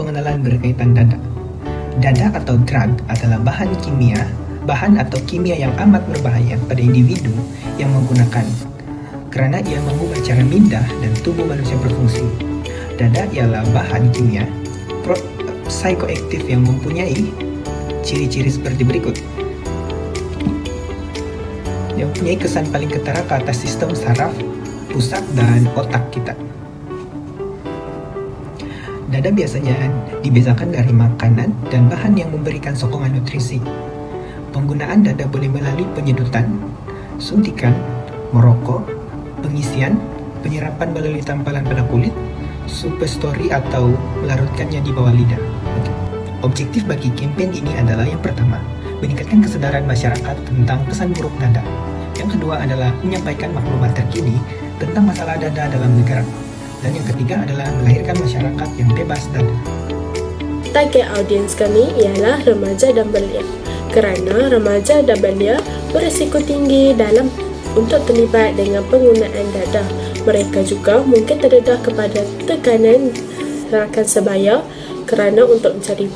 pengenalan berkaitan dada. Dada atau drug adalah bahan atau kimia yang amat berbahaya pada individu yang menggunakan, karena ia mengubah cara minda dan tubuh manusia berfungsi. Dada ialah bahan kimia psikoaktif yang mempunyai ciri-ciri seperti berikut. Yang mempunyai kesan paling ketara ke atas sistem saraf, pusat, dan otak kita. Dada biasanya dibedakan dari makanan dan bahan yang memberikan sokongan nutrisi. Penggunaan dada boleh melalui penyedotan, suntikan, merokok, pengisian, penyerapan melalui tampalan pada kulit, suppository atau melarutkannya di bawah lidah. Objektif bagi kampanye ini adalah yang pertama, meningkatkan kesadaran masyarakat tentang kesan buruk dada. Yang kedua adalah menyampaikan maklumat terkini tentang masalah dada dalam negara. Dan yang ketiga adalah melahirkan masyarakat yang bebas dada. Target audiens kami ialah remaja dan belia, kerana remaja dan belia berisiko tinggi untuk terlibat dengan penggunaan dada. Mereka juga mungkin terdedah kepada tekanan rakan sebaya kerana untuk mencari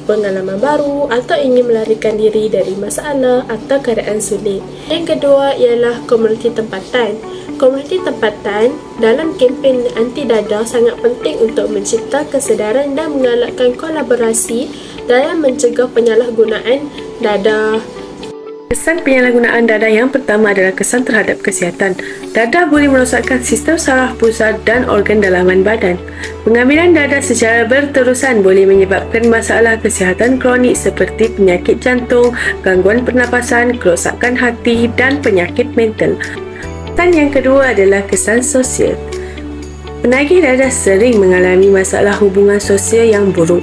pengalaman baru atau ingin melarikan diri dari masalah atau keadaan sulit. Yang kedua ialah komuniti tempatan. Komuniti tempatan dalam kempen anti dada sangat penting untuk mencipta kesedaran dan menggalakkan kolaborasi dalam mencegah penyalahgunaan dada. Kesan penyalahgunaan dada yang pertama adalah kesan terhadap kesihatan. Dada boleh merosakkan sistem saraf pusat dan organ dalaman badan. Pengambilan dada secara berterusan boleh menyebabkan masalah kesihatan kronik seperti penyakit jantung, gangguan pernafasan, kerosakan hati dan penyakit mental. Kesan yang kedua adalah kesan sosial. Penagih dada sering mengalami masalah hubungan sosial yang buruk.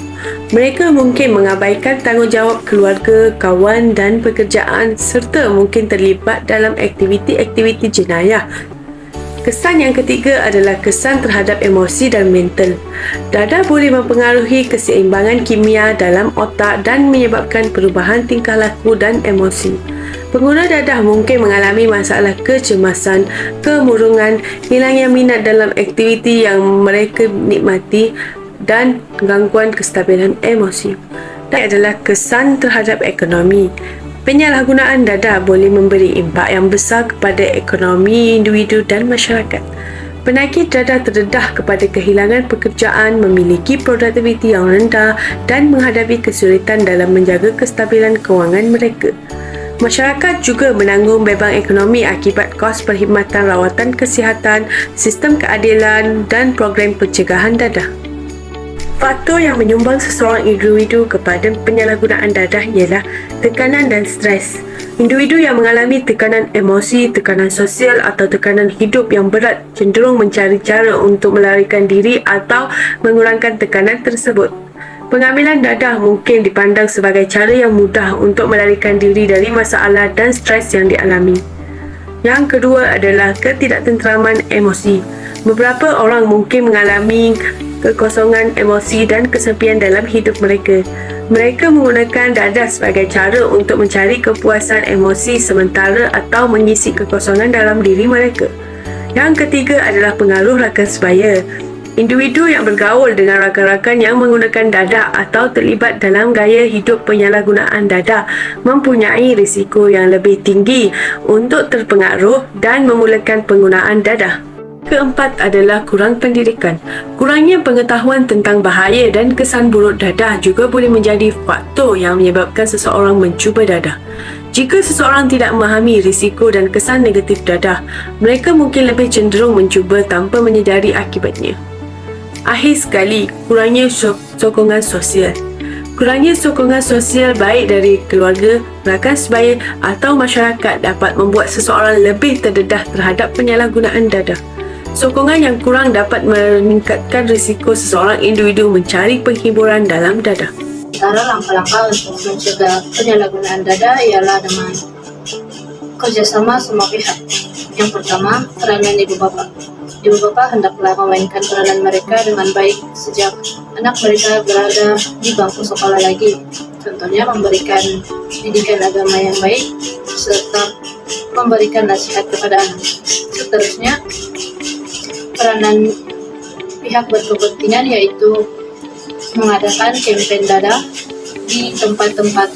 Mereka mungkin mengabaikan tanggungjawab keluarga, kawan dan pekerjaan serta mungkin terlibat dalam aktiviti-aktiviti jenayah. Kesan yang ketiga adalah kesan terhadap emosi dan mental. Dada boleh mempengaruhi keseimbangan kimia dalam otak dan menyebabkan perubahan tingkah laku dan emosi. Pengguna dadah mungkin mengalami masalah kecemasan, kemurungan, hilangnya minat dalam aktiviti yang mereka nikmati dan gangguan kestabilan emosi. Dan adalah kesan terhadap ekonomi. Penyalahgunaan dada boleh memberi impak yang besar kepada ekonomi individu dan masyarakat. Penagih dada terdedah kepada kehilangan pekerjaan, memiliki produktiviti yang rendah dan menghadapi kesulitan dalam menjaga kestabilan kewangan mereka. Masyarakat juga menanggung beban ekonomi akibat kos perkhidmatan rawatan kesihatan, sistem keadilan dan program pencegahan dadah. Faktor yang menyumbang seseorang individu kepada penyalahgunaan dadah ialah tekanan dan stres. Individu yang mengalami tekanan emosi, tekanan sosial atau tekanan hidup yang berat cenderung mencari cara untuk melarikan diri atau mengurangkan tekanan tersebut. Pengambilan dadah mungkin dipandang sebagai cara yang mudah untuk melarikan diri dari masalah dan stres yang dialami. Yang kedua adalah ketidaktenteraman emosi. Beberapa orang mungkin mengalami kekosongan emosi dan kesepian dalam hidup mereka. Mereka menggunakan dadah sebagai cara untuk mencari kepuasan emosi sementara atau mengisi kekosongan dalam diri mereka. Yang ketiga adalah pengaruh rakan sebaya. Individu yang bergaul dengan rakan-rakan yang menggunakan dadah atau terlibat dalam gaya hidup penyalahgunaan dadah mempunyai risiko yang lebih tinggi untuk terpengaruh dan memulakan penggunaan dadah. Keempat adalah kurang pendidikan. Kurangnya pengetahuan tentang bahaya dan kesan buruk dadah juga boleh menjadi faktor yang menyebabkan seseorang mencuba dadah. Jika seseorang tidak memahami risiko dan kesan negatif dadah, mereka mungkin lebih cenderung mencuba tanpa menyedari akibatnya. Akhir sekali, kurangnya sokongan sosial. Kurangnya sokongan sosial baik dari keluarga, rakan sebaya atau masyarakat dapat membuat seseorang lebih terdedah terhadap penyalahgunaan dadah. Sokongan yang kurang dapat meningkatkan risiko seseorang individu mencari penghiburan dalam dadah. Antara langkah-langkah untuk mencegah penyalahgunaan dadah ialah dengan kerjasama semua pihak. Yang pertama, peranan ibu bapa. Ibu bapa hendaklah memainkan peranan mereka dengan baik sejak anak mereka berada di bangku sekolah lagi. Contohnya memberikan didikan agama yang baik serta memberikan nasihat kepada anak. Seterusnya, peranan pihak berkepentingan yaitu mengadakan campaign dada di tempat-tempat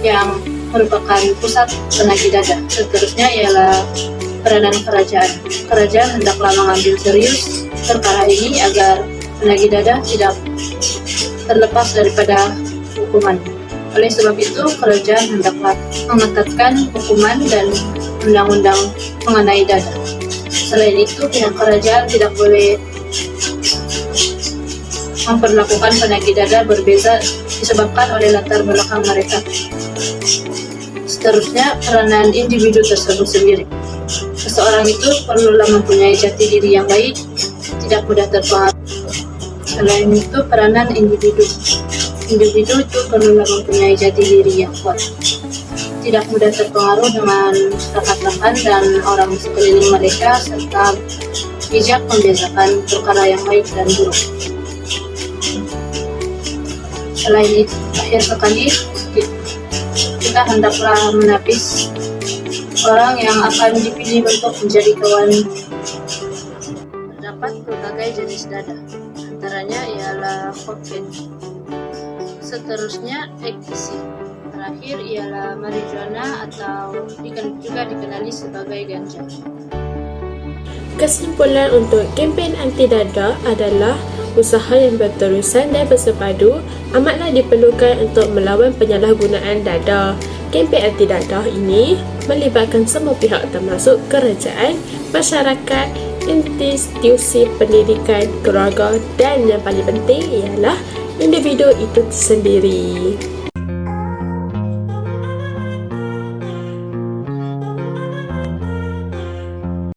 yang merupakan pusat penagih dada. Seterusnya ialah peranan kerajaan. Kerajaan hendaklah mengambil serius perkara ini agar penagih dada tidak terlepas daripada hukuman. Oleh sebab itu, kerajaan hendaklah mengetatkan hukuman dan undang-undang mengenai dada. Selain itu, pihak kerajaan tidak boleh memperlakukan penagih dada berbeza disebabkan oleh latar belakang mereka. Seterusnya, peranan individu tersebut sendiri. Seseorang itu perlulah mempunyai jati diri yang baik, tidak mudah terpengaruh. Selain itu, peranan individu. Individu itu perlulah mempunyai jati diri yang kuat, tidak mudah terpengaruh dengan kekerasan dan orang sekeliling mereka, serta bijak membedakan perkara yang baik dan buruk. Selain itu, akhir sekali, kita hendaklah menapis orang yang akan dipilih untuk menjadi kawan. Terdapat berbagai jenis dada, antaranya ialah kokain. Seterusnya ecstasy. Terakhir ialah marijuana atau juga dikenali sebagai ganja. Kesimpulan untuk kempen anti dada adalah usaha yang berterusan dan bersepadu amatlah diperlukan untuk melawan penyalahgunaan dada. Kempen anti dada ini melibatkan semua pihak termasuk kerajaan, masyarakat, institusi pendidikan, keluarga dan yang paling penting ialah individu itu sendiri.